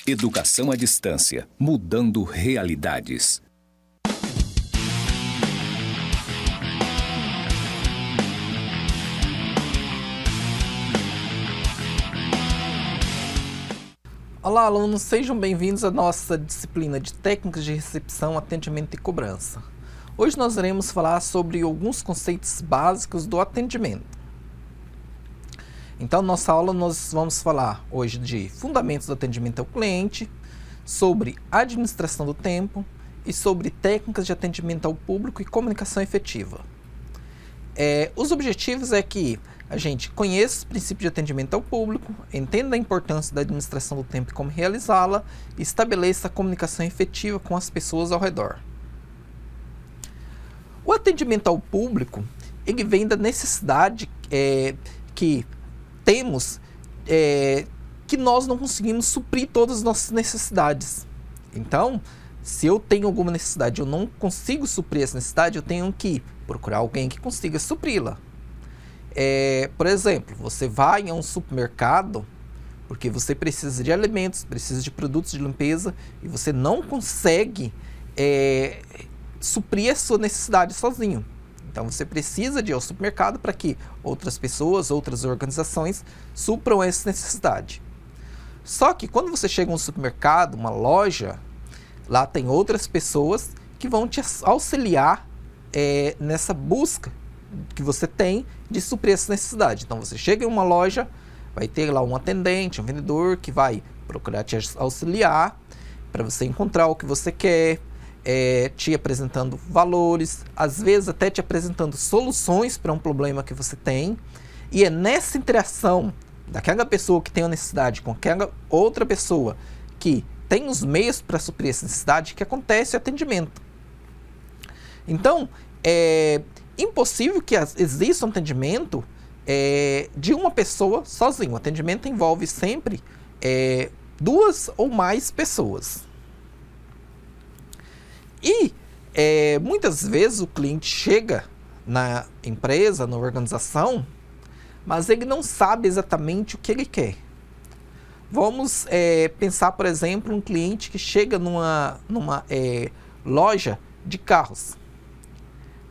Educação à distância, mudando realidades. Olá, alunos, sejam bem-vindos à nossa disciplina de técnicas de recepção, atendimento e cobrança. Hoje nós iremos falar sobre alguns conceitos básicos do atendimento. Então, nossa aula nós vamos falar hoje de fundamentos do atendimento ao cliente, sobre administração do tempo e sobre técnicas de atendimento ao público e comunicação efetiva. Os objetivos é que a gente conheça os princípios de atendimento ao público, entenda a importância da administração do tempo e como realizá-la e estabeleça a comunicação efetiva com as pessoas ao redor. O atendimento ao público, ele vem da necessidade que temos, que nós não conseguimos suprir todas as nossas necessidades. Então, se eu tenho alguma necessidade e eu não consigo suprir essa necessidade, eu tenho que procurar alguém que consiga supri-la. Por exemplo, você vai a um supermercado porque você precisa de alimentos, precisa de produtos de limpeza e você não consegue suprir a sua necessidade sozinho. Então você precisa de ir ao supermercado para que outras pessoas, outras organizações supram essa necessidade. Só que quando você chega a um supermercado, uma loja, lá tem outras pessoas que vão te auxiliar nessa busca que você tem de suprir essa necessidade. Então você chega em uma loja, vai ter lá um atendente, um vendedor que vai procurar te auxiliar para você encontrar o que você quer, te apresentando valores, às vezes até te apresentando soluções para um problema que você tem. E é nessa interação daquela pessoa que tem a necessidade com aquela outra pessoa que tem os meios para suprir essa necessidade que acontece o atendimento. Então, é impossível que exista um atendimento de uma pessoa sozinho. O atendimento envolve sempre duas ou mais pessoas. E muitas vezes o cliente chega na empresa, na organização, mas ele não sabe exatamente o que ele quer. Vamos pensar, por exemplo, um cliente que chega numa loja de carros.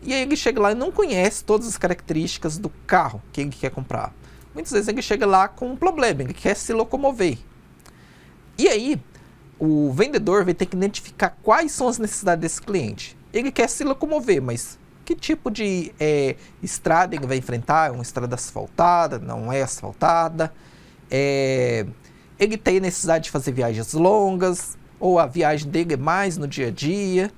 E aí ele chega lá e não conhece todas as características do carro que ele quer comprar. Muitas vezes ele chega lá com um problema, ele quer se locomover. E aí o vendedor vai ter que identificar quais são as necessidades desse cliente. Ele quer se locomover, mas que tipo de estrada ele vai enfrentar? É uma estrada asfaltada? Não é asfaltada? Ele tem necessidade de fazer viagens longas? Ou a viagem dele é mais no dia a dia?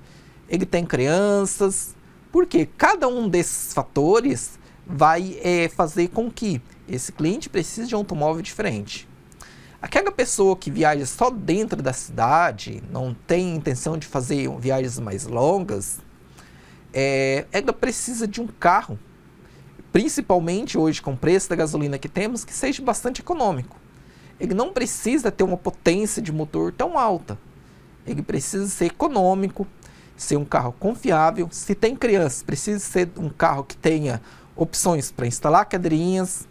Ele tem crianças? Porque cada um desses fatores vai fazer com que esse cliente precise de um automóvel diferente. Aquela pessoa que viaja só dentro da cidade, não tem intenção de fazer viagens mais longas, ela precisa de um carro, principalmente hoje com o preço da gasolina que temos, que seja bastante econômico. Ele não precisa ter uma potência de motor tão alta. Ele precisa ser econômico, ser um carro confiável. Se tem crianças, precisa ser um carro que tenha opções para instalar cadeirinhas,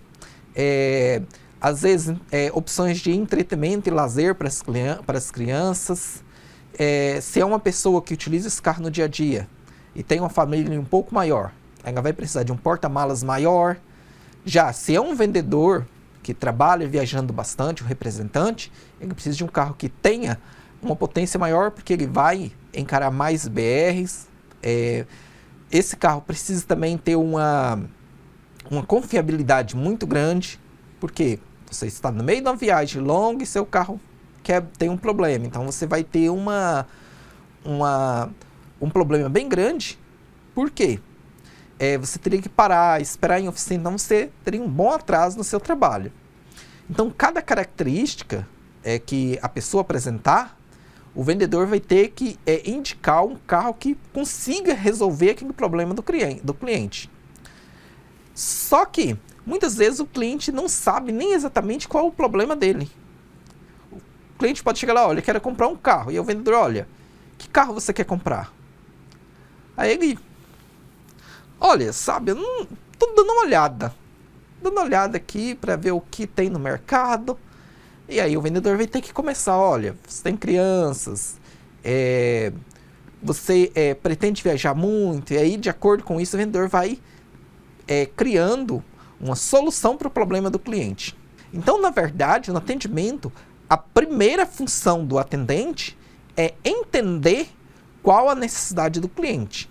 às vezes opções de entretenimento e lazer para as crianças. Se é uma pessoa que utiliza esse carro no dia a dia e tem uma família um pouco maior, ela vai precisar de um porta-malas maior. Já se é um vendedor que trabalha viajando bastante, um representante, ele precisa de um carro que tenha uma potência maior, porque ele vai encarar mais BRs. Esse carro precisa também ter uma confiabilidade muito grande, porque você está no meio de uma viagem longa e seu carro tem um problema. Então você vai ter um problema bem grande. Por quê? Você teria que parar, esperar em oficina, então você teria um bom atraso no seu trabalho. Então cada característica que a pessoa apresentar, o vendedor vai ter que indicar um carro que consiga resolver aquele problema do cliente. Só que, muitas vezes, o cliente não sabe nem exatamente qual é o problema dele. O cliente pode chegar lá, olha, eu quero comprar um carro. E o vendedor, olha, que carro você quer comprar? Aí ele, olha, sabe, eu não tô dando uma olhada aqui para ver o que tem no mercado. E aí o vendedor vai ter que começar, olha, você tem crianças, você pretende viajar muito, e aí de acordo com isso o vendedor vai criando uma solução para o problema do cliente. Então, na verdade, no atendimento, a primeira função do atendente é entender qual a necessidade do cliente.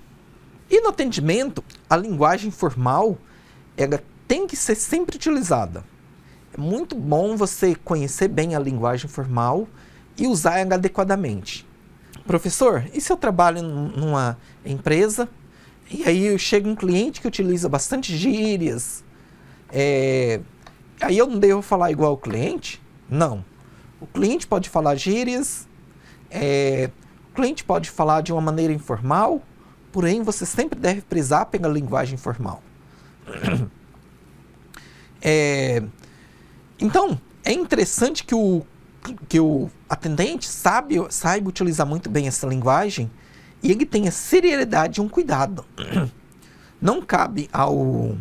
E no atendimento, a linguagem formal, ela tem que ser sempre utilizada. É muito bom você conhecer bem a linguagem formal e usar ela adequadamente. Professor, e se eu trabalho numa empresa e aí chega um cliente que utiliza bastante gírias, aí eu não devo falar igual ao cliente? Não. O cliente pode falar gírias, o cliente pode falar de uma maneira informal, porém você sempre deve prezar pela linguagem formal. Então, é interessante que o atendente saiba utilizar muito bem essa linguagem e ele tenha seriedade e um cuidado. Não cabe ao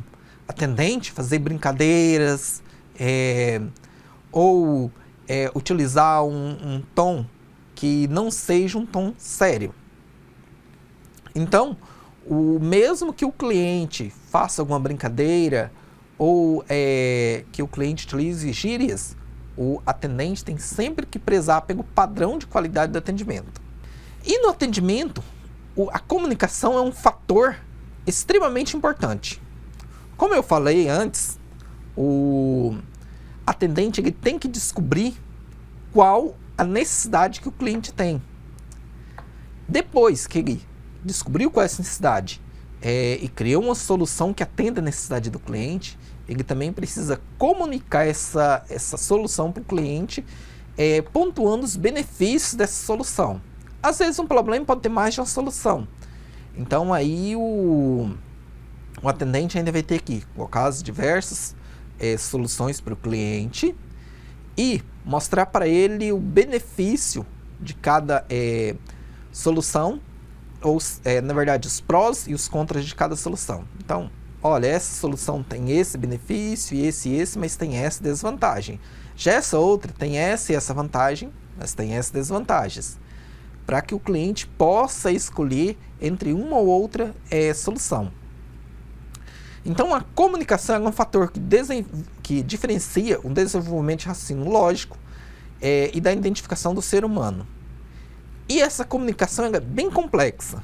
atendente fazer brincadeiras ou utilizar um tom que não seja um tom sério. Então, mesmo que o cliente faça alguma brincadeira ou que o cliente utilize gírias, o atendente tem sempre que prezar pelo padrão de qualidade do atendimento. E no atendimento, a comunicação é um fator extremamente importante. Como eu falei antes, o atendente ele tem que descobrir qual a necessidade que o cliente tem. Depois que ele descobriu qual é essa necessidade e criou uma solução que atenda a necessidade do cliente, ele também precisa comunicar essa solução para o cliente, pontuando os benefícios dessa solução. Às vezes um problema pode ter mais de uma solução. Então aí o atendente ainda vai ter que colocar as diversas soluções para o cliente e mostrar para ele o benefício de cada solução, ou na verdade os prós e os contras de cada solução. Então, olha, essa solução tem esse benefício e esse, mas tem essa desvantagem. Já essa outra tem essa e essa vantagem, mas tem essas desvantagens. Para que o cliente possa escolher entre uma ou outra solução. Então, a comunicação é um fator que diferencia o desenvolvimento de raciocínio lógico e da identificação do ser humano. E essa comunicação é bem complexa.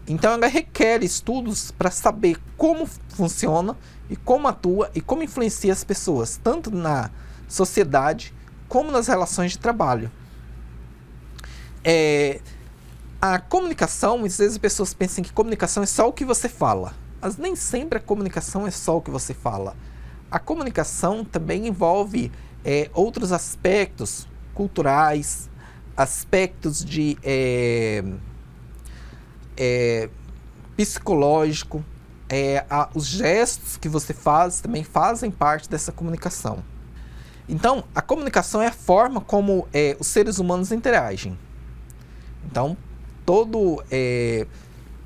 Então, ela requer estudos para saber como funciona e como atua e como influencia as pessoas, tanto na sociedade como nas relações de trabalho. A comunicação, às vezes as pessoas pensam que comunicação é só o que você fala, mas nem sempre a comunicação é só o que você fala. A comunicação também envolve outros aspectos culturais, aspectos de psicológico, os gestos que você faz também fazem parte dessa comunicação. Então, a comunicação é a forma como os seres humanos interagem. Então,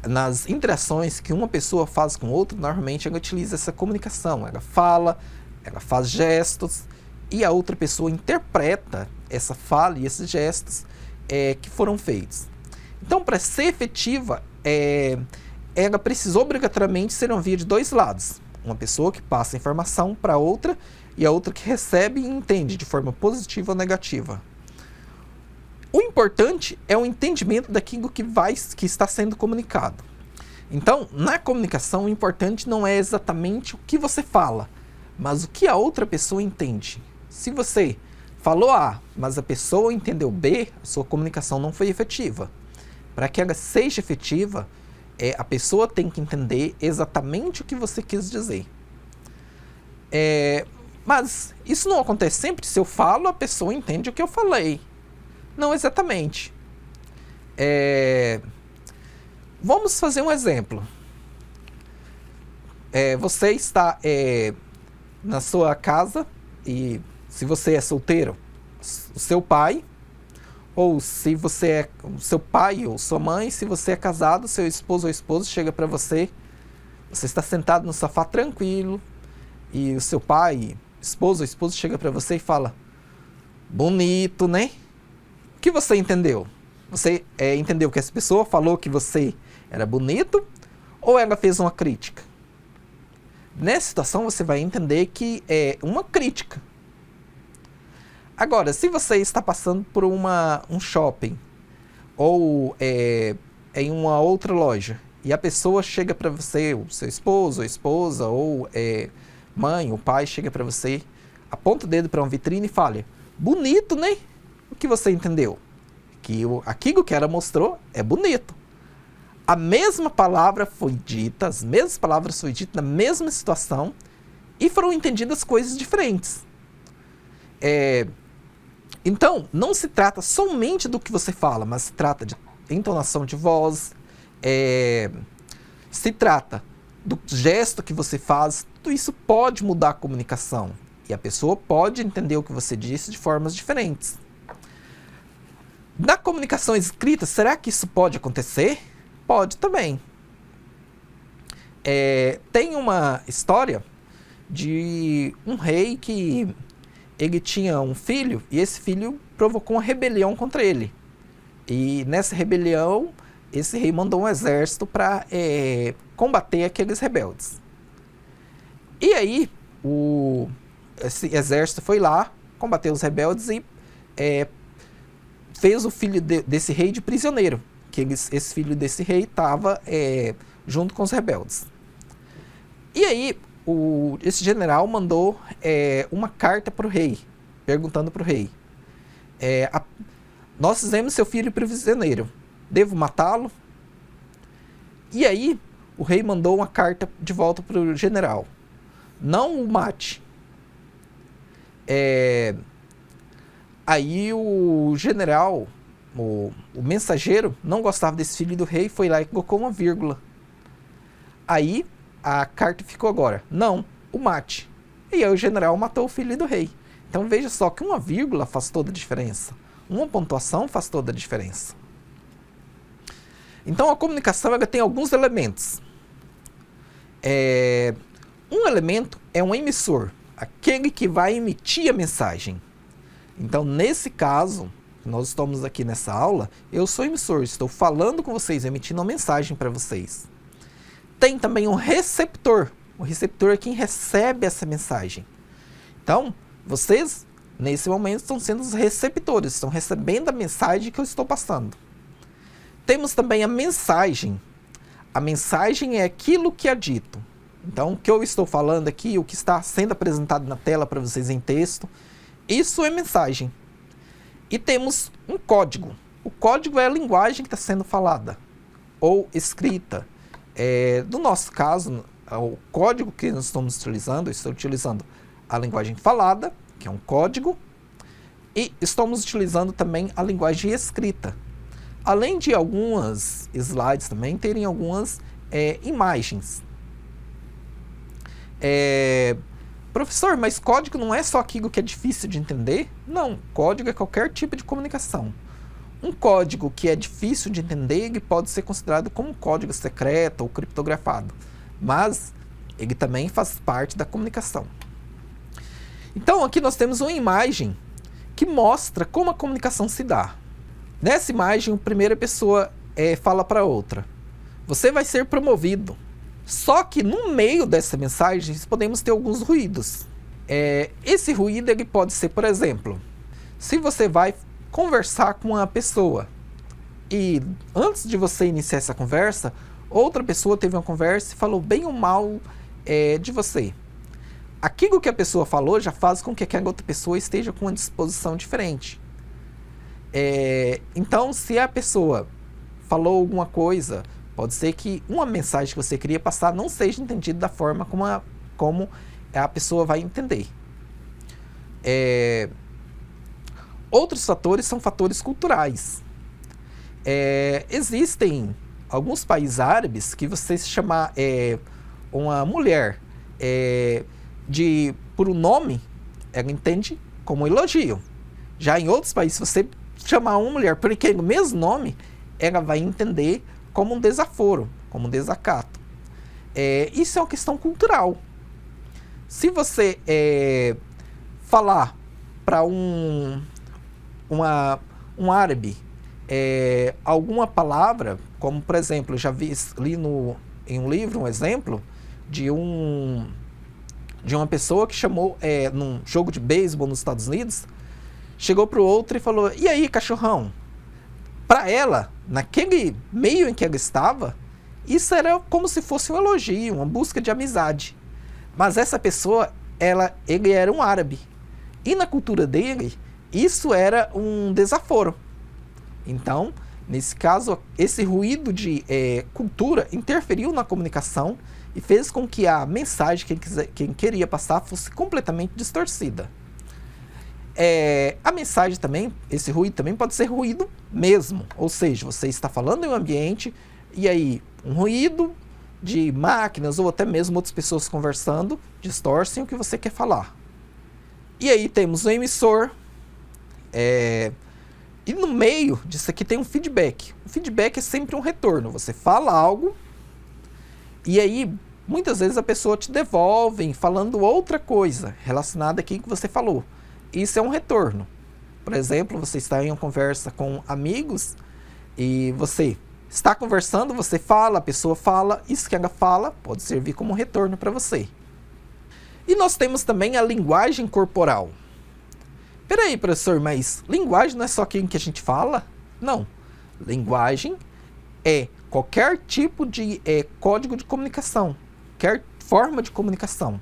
nas interações que uma pessoa faz com outra, normalmente ela utiliza essa comunicação. Ela fala, ela faz gestos e a outra pessoa interpreta essa fala e esses gestos que foram feitos. Então, para ser efetiva, ela precisa obrigatoriamente ser uma via de dois lados. Uma pessoa que passa a informação para outra e a outra que recebe e entende de forma positiva ou negativa. O importante é o entendimento daquilo que está sendo comunicado. Então, na comunicação, o importante não é exatamente o que você fala, mas o que a outra pessoa entende. Se você falou A, mas a pessoa entendeu B, a sua comunicação não foi efetiva. Para que ela seja efetiva, a pessoa tem que entender exatamente o que você quis dizer. Mas isso não acontece sempre. Se eu falo, a pessoa entende o que eu falei. Não exatamente. Vamos fazer um exemplo. Você está na sua casa e se você é solteiro, o seu pai, ou se você é o seu pai ou sua mãe, se você é casado, seu esposo ou esposa chega para você, você está sentado no sofá tranquilo e o seu pai, esposo ou esposa chega para você e fala: bonito, né? O que você entendeu? Você entendeu que essa pessoa falou que você era bonito ou ela fez uma crítica? Nessa situação você vai entender que é uma crítica. Agora, se você está passando por um shopping ou em uma outra loja e a pessoa chega para você, o seu esposo ou esposa, ou mãe ou pai chega para você, aponta o dedo para uma vitrine e fala: bonito, né? O que você entendeu? Que aquilo que ela mostrou é bonito. A mesma palavra foi dita, as mesmas palavras foram ditas na mesma situação e foram entendidas coisas diferentes. Então, não se trata somente do que você fala, mas se trata de entonação de voz, se trata do gesto que você faz. Tudo isso pode mudar a comunicação e a pessoa pode entender o que você disse de formas diferentes. Na comunicação escrita, será que isso pode acontecer? Pode também. Tem uma história de um rei que ele tinha um filho e esse filho provocou uma rebelião contra ele. E nessa rebelião, esse rei mandou um exército para combater aqueles rebeldes. E aí, esse exército foi lá, combateu os rebeldes e fez o filho desse rei de prisioneiro. Que esse filho desse rei estava junto com os rebeldes. E aí, esse general mandou uma carta para o rei, perguntando para o rei: nós fizemos seu filho prisioneiro, devo matá-lo? E aí, o rei mandou uma carta de volta para o general: não o mate. Aí o general, o mensageiro, não gostava desse filho do rei, foi lá e colocou uma vírgula. Aí a carta ficou agora: não, o mate. E aí o general matou o filho do rei. Então veja só que uma vírgula faz toda a diferença. Uma pontuação faz toda a diferença. Então a comunicação ela tem alguns elementos. Um elemento é um emissor, aquele que vai emitir a mensagem. Então nesse caso, nós estamos aqui nessa aula, eu sou emissor, estou falando com vocês, emitindo uma mensagem para vocês. Tem também um receptor. O receptor é quem recebe essa mensagem. Então, vocês, nesse momento, estão sendo os receptores, estão recebendo a mensagem que eu estou passando. Temos também a mensagem. A mensagem é aquilo que é dito. Então, o que eu estou falando aqui, o que está sendo apresentado na tela para vocês em texto, isso é mensagem. E temos um código. O código é a linguagem que está sendo falada ou escrita. No nosso caso, o código que nós estamos utilizando, eu estou utilizando a linguagem falada, que é um código, e estamos utilizando também a linguagem escrita. Além de algumas slides também terem algumas imagens. Professor, mas código não é só aquilo que é difícil de entender? Não, código é qualquer tipo de comunicação. Um código que é difícil de entender, ele pode ser considerado como um código secreto ou criptografado, mas ele também faz parte da comunicação. Então aqui nós temos uma imagem que mostra como a comunicação se dá. Nessa imagem, a primeira pessoa fala para a outra: você vai ser promovido. Só que no meio dessa mensagem podemos ter alguns ruídos. Esse ruído ele pode ser, por exemplo, se você vai conversar com uma pessoa e antes de você iniciar essa conversa, outra pessoa teve uma conversa e falou bem ou mal de você. Aquilo que a pessoa falou já faz com que aquela outra pessoa esteja com uma disposição diferente. Então, se a pessoa falou alguma coisa, pode ser que uma mensagem que você queria passar não seja entendida da forma como a pessoa vai entender. Outros fatores são fatores culturais. Existem alguns países árabes que você se chamar uma mulher por um nome, ela entende como um elogio. Já em outros países, se você chamar uma mulher por aquele mesmo nome, ela vai entender como um desaforo, como um desacato. Isso é uma questão cultural. Se você falar para um árabe alguma palavra, como por exemplo, eu já li em um livro um exemplo de uma pessoa que chamou, num jogo de beisebol nos Estados Unidos, chegou para o outro e falou: "E aí, cachorrão?" Para ela, naquele meio em que ela estava, isso era como se fosse um elogio, uma busca de amizade. Mas essa pessoa, ele era um árabe. E na cultura dele, isso era um desaforo. Então, nesse caso, esse ruído de cultura interferiu na comunicação e fez com que a mensagem que quem queria passar fosse completamente distorcida. A mensagem também, esse ruído também pode ser ruído mesmo. Ou seja, você está falando em um ambiente e aí um ruído de máquinas ou até mesmo outras pessoas conversando distorcem o que você quer falar. E aí temos o emissor, e no meio disso aqui tem um feedback. O feedback é sempre um retorno. Você fala algo e aí muitas vezes a pessoa te devolve falando outra coisa relacionada àquilo que você falou. Isso é um retorno. Por exemplo, você está em uma conversa com amigos e você está conversando, você fala, a pessoa fala, isso que ela fala pode servir como retorno para você. E nós temos também a linguagem corporal. Peraí, professor, mas linguagem não é só aquilo que a gente fala? Não. Linguagem é qualquer tipo de código de comunicação, qualquer forma de comunicação.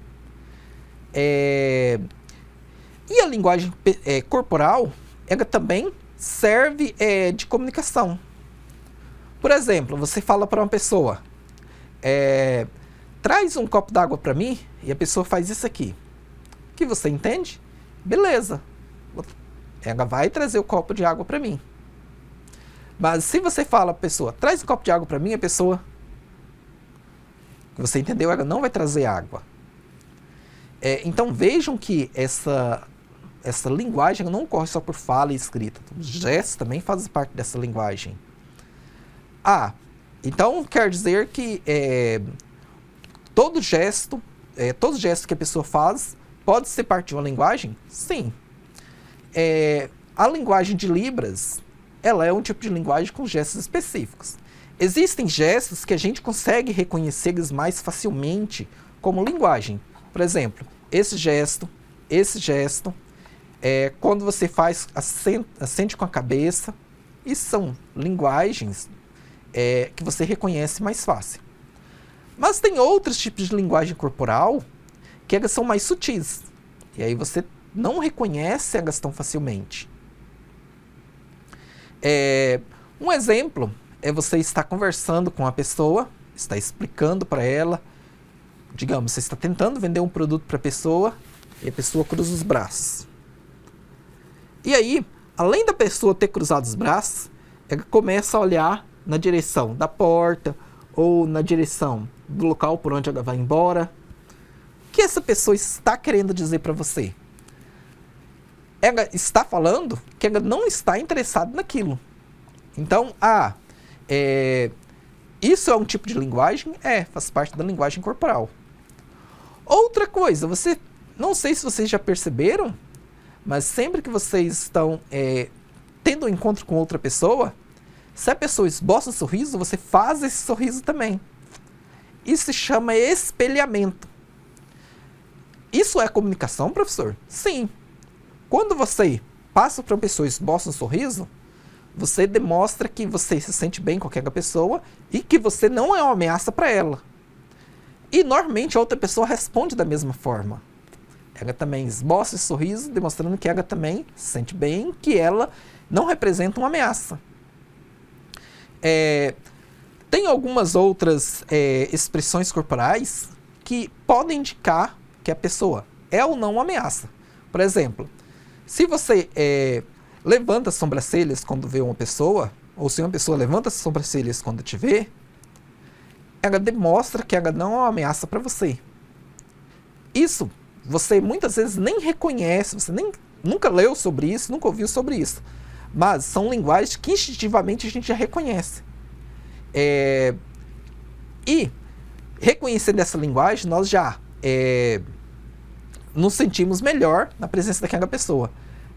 E a linguagem corporal, ela também serve de comunicação. Por exemplo, você fala para uma pessoa, traz um copo d'água para mim, e a pessoa faz isso aqui. Que você entende? Beleza. Ela vai trazer o copo de água para mim. Mas se você fala para a pessoa, traz um copo de água para mim, a pessoa, que você entendeu, ela não vai trazer água. Então vejam que essa linguagem não ocorre só por fala e escrita. Os gestos também fazem parte dessa linguagem. Então quer dizer que todo gesto que a pessoa faz pode ser parte de uma linguagem? Sim. A linguagem de Libras, ela é um tipo de linguagem com gestos específicos. Existem gestos que a gente consegue reconhecer eles mais facilmente como linguagem. Por exemplo, esse gesto, quando você faz, assente com a cabeça, isso são linguagens que você reconhece mais fácil. Mas tem outros tipos de linguagem corporal que elas são mais sutis. E aí você não reconhece elas tão facilmente. Um exemplo é você estar conversando com a pessoa, está explicando para ela, digamos, você está tentando vender um produto para a pessoa e a pessoa cruza os braços. E aí, além da pessoa ter cruzado os braços, ela começa a olhar na direção da porta ou na direção do local por onde ela vai embora. O que essa pessoa está querendo dizer para você? Ela está falando que ela não está interessada naquilo. Então, isso é um tipo de linguagem? Faz parte da linguagem corporal. Outra coisa, não sei se vocês já perceberam, mas sempre que vocês estão tendo um encontro com outra pessoa, se a pessoa esboça um sorriso, você faz esse sorriso também. Isso se chama espelhamento. Isso é comunicação, professor? Sim. Quando você passa para uma pessoa e esboça um sorriso, você demonstra que você se sente bem com aquela pessoa e que você não é uma ameaça para ela. E normalmente a outra pessoa responde da mesma forma. Ela também esboça esse sorriso, demonstrando que ela também se sente bem, que ela não representa uma ameaça. Tem algumas outras expressões corporais que podem indicar que a pessoa é ou não uma ameaça. Por exemplo, se você levanta as sobrancelhas quando vê uma pessoa, ou se uma pessoa levanta as sobrancelhas quando te vê, ela demonstra que ela não é uma ameaça para você. Isso você muitas vezes nem reconhece, você nunca leu sobre isso, nunca ouviu sobre isso. Mas são linguagens que instintivamente a gente já reconhece. E reconhecendo essa linguagem, nós já nos sentimos melhor na presença daquela pessoa.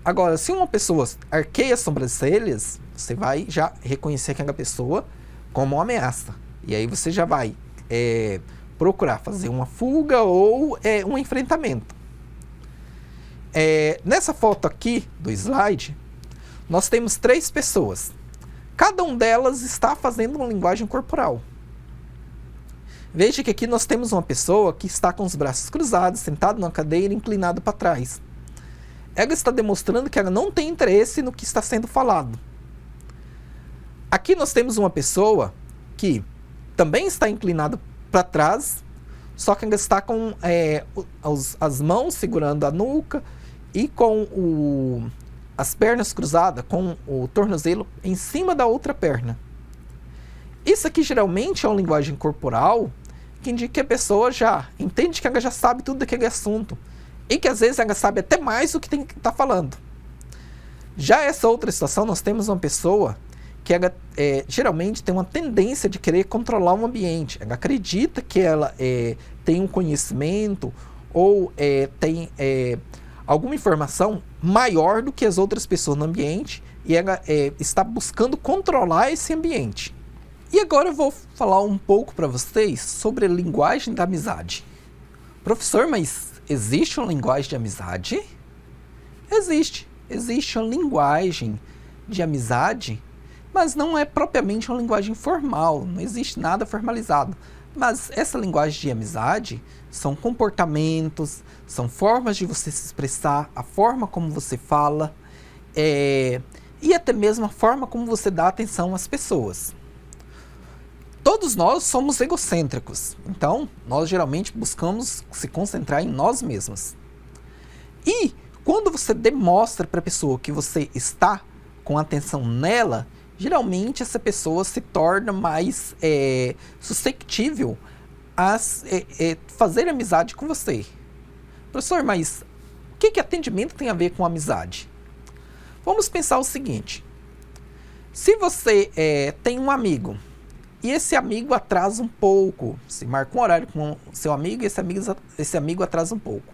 Agora, se uma pessoa arqueia as sobrancelhas, você vai já reconhecer aquela pessoa como uma ameaça. E aí você já vai procurar fazer uma fuga ou um enfrentamento. Nessa foto aqui do slide, nós temos 3 pessoas. Cada uma delas está fazendo uma linguagem corporal. Veja que aqui nós temos uma pessoa que está com os braços cruzados, sentada numa cadeira, inclinado para trás. Ela está demonstrando que ela não tem interesse no que está sendo falado. Aqui nós temos uma pessoa que também está inclinada para trás, só que ela está com as mãos segurando a nuca e com as pernas cruzadas, com o tornozelo em cima da outra perna. Isso aqui geralmente é uma linguagem corporal que indica que a pessoa já entende que ela já sabe tudo daquele assunto e que às vezes ela sabe até mais do que tem que estar falando. Já essa outra situação, nós temos uma pessoa que ela geralmente tem uma tendência de querer controlar o ambiente. Ela acredita que ela tem um conhecimento ou tem alguma informação maior do que as outras pessoas no ambiente e ela está buscando controlar esse ambiente. E agora eu vou falar um pouco para vocês sobre a linguagem da amizade. Professor, mas existe uma linguagem de amizade? Existe. Existe uma linguagem de amizade, mas não é propriamente uma linguagem formal, não existe nada formalizado. Mas essa linguagem de amizade são comportamentos, são formas de você se expressar, a forma como você fala, e até mesmo a forma como você dá atenção às pessoas. Todos nós somos egocêntricos, então nós geralmente buscamos se concentrar em nós mesmos. E quando você demonstra para a pessoa que você está com atenção nela, geralmente essa pessoa se torna mais suscetível a fazer amizade com você. Professor, mas o que atendimento tem a ver com amizade? Vamos pensar o seguinte. Se você tem um amigo e esse amigo atrasa um pouco, se marca um horário com o seu amigo e esse amigo atrasa um pouco,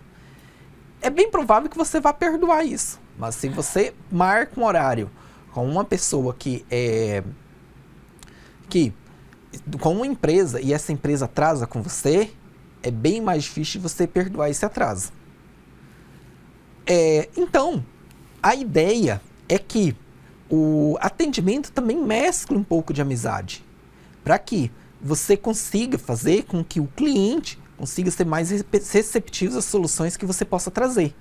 é bem provável que você vá perdoar isso. Mas se você marca um horário com uma pessoa com uma empresa e essa empresa atrasa com você, é bem mais difícil você perdoar esse atraso. Então, a ideia é que o atendimento também mescle um pouco de amizade, para que você consiga fazer com que o cliente consiga ser mais receptivo às soluções que você possa trazer.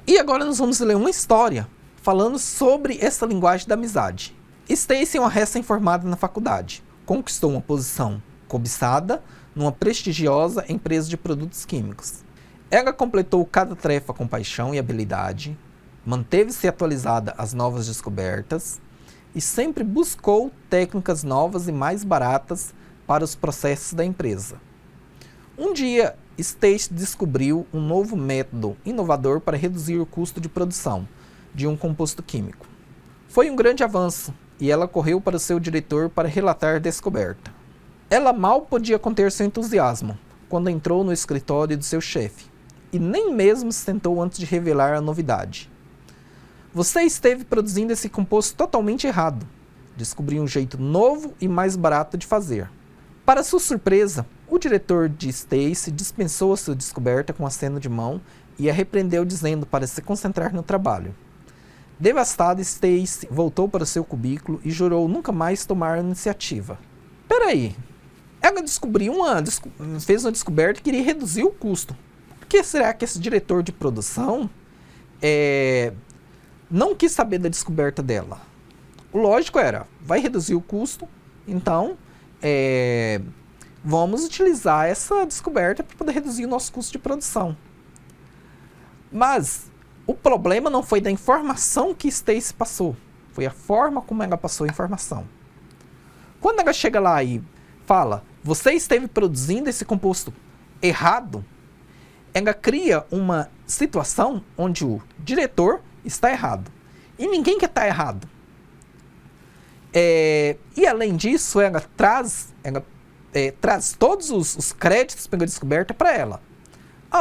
E agora nós vamos ler uma história falando sobre essa linguagem da amizade. Stacy é uma recém-formada na faculdade. Conquistou uma posição cobiçada numa prestigiosa empresa de produtos químicos. Ela completou cada tarefa com paixão e habilidade, manteve-se atualizada às novas descobertas e sempre buscou técnicas novas e mais baratas para os processos da empresa. Um dia, Stacy descobriu um novo método inovador para reduzir o custo de produção de um composto químico. Foi um grande avanço e ela correu para o seu diretor para relatar a descoberta. Ela mal podia conter seu entusiasmo quando entrou no escritório do seu chefe e nem mesmo se sentou antes de revelar a novidade. Você esteve produzindo esse composto totalmente errado. Descobri um jeito novo e mais barato de fazer. Para sua surpresa, o diretor de Stacy dispensou a sua descoberta com aceno de mão e a repreendeu dizendo para se concentrar no trabalho. Devastada, Stacy voltou para o seu cubículo e jurou nunca mais tomar a iniciativa. Peraí, ela fez uma descoberta e queria reduzir o custo. Por que será que esse diretor de produção não quis saber da descoberta dela? O lógico era, vai reduzir o custo, então vamos utilizar essa descoberta para poder reduzir o nosso custo de produção. Mas o problema não foi da informação que Stacy passou, foi a forma como ela passou a informação. Quando ela chega lá e fala, você esteve produzindo esse composto errado, ela cria uma situação onde o diretor está errado. E ninguém quer estar errado. E além disso, ela traz todos os créditos pela descoberta para ela.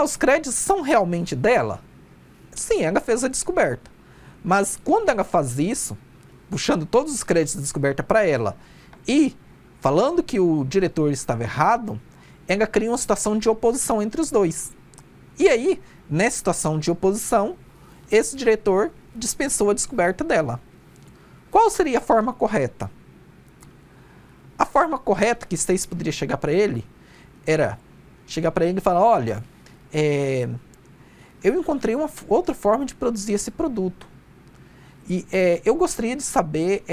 Os créditos são realmente dela? Sim, ela fez a descoberta. Mas quando ela faz isso, puxando todos os créditos da descoberta para ela e falando que o diretor estava errado, ela cria uma situação de oposição entre os dois. E aí, nessa situação de oposição, esse diretor dispensou a descoberta dela. Qual seria a forma correta? A forma correta que Stacy poderia chegar para ele era chegar para ele e falar: olha, eu encontrei uma outra forma de produzir esse produto. E eu gostaria de saber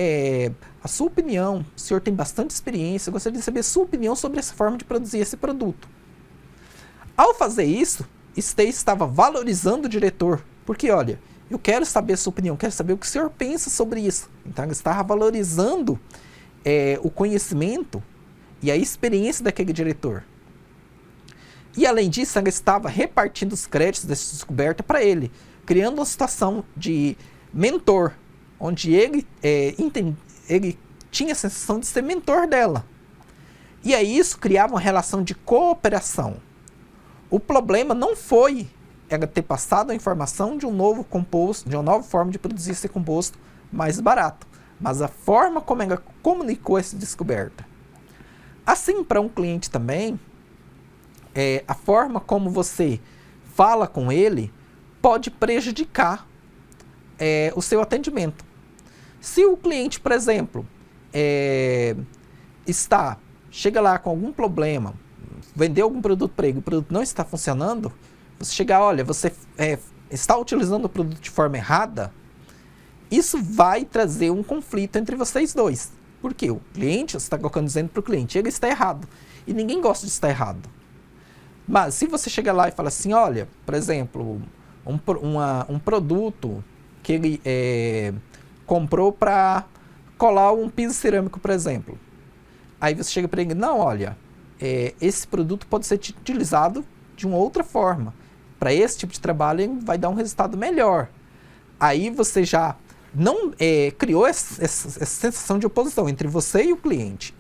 a sua opinião. O senhor tem bastante experiência, eu gostaria de saber a sua opinião sobre essa forma de produzir esse produto. Ao fazer isso, Stacy estava valorizando o diretor, porque olha, eu quero saber a sua opinião, quero saber o que o senhor pensa sobre isso. Então ele estava valorizando o conhecimento e a experiência daquele diretor. E além disso, ela estava repartindo os créditos dessa descoberta para ele, criando uma situação de mentor, onde ele tinha a sensação de ser mentor dela. E aí isso criava uma relação de cooperação. O problema não foi ela ter passado a informação de um novo composto, de uma nova forma de produzir esse composto mais barato, mas a forma como ela comunicou essa descoberta. Assim, para um cliente também, a forma como você fala com ele pode prejudicar o seu atendimento. Se o cliente, por exemplo, chega lá com algum problema, vendeu algum produto para ele, o produto não está funcionando, você chegar, olha, você está utilizando o produto de forma errada, isso vai trazer um conflito entre vocês dois. Porque o cliente, você está colocando, dizendo para o cliente, ele está errado. E ninguém gosta de estar errado. Mas se você chega lá e fala assim, olha, por exemplo, um produto que ele comprou para colar um piso cerâmico, por exemplo. Aí você chega para ele, não, olha, esse produto pode ser utilizado de uma outra forma. Para esse tipo de trabalho, ele vai dar um resultado melhor. Aí você já não criou essa sensação de oposição entre você e o cliente.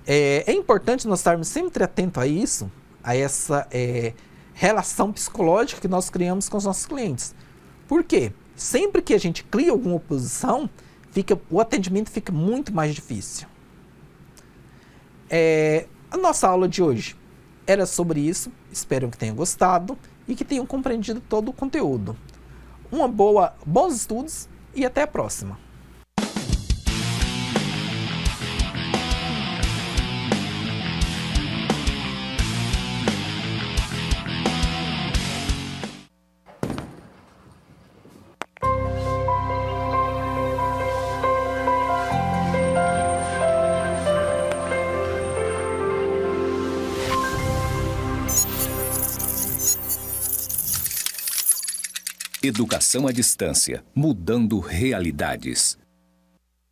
É importante nós estarmos sempre atentos a isso, a essa relação psicológica que nós criamos com os nossos clientes. Por quê? Sempre que a gente cria alguma oposição, o atendimento fica muito mais difícil. A nossa aula de hoje era sobre isso. Espero que tenham gostado e que tenham compreendido todo o conteúdo. Bons estudos e até a próxima. Educação à distância, mudando realidades.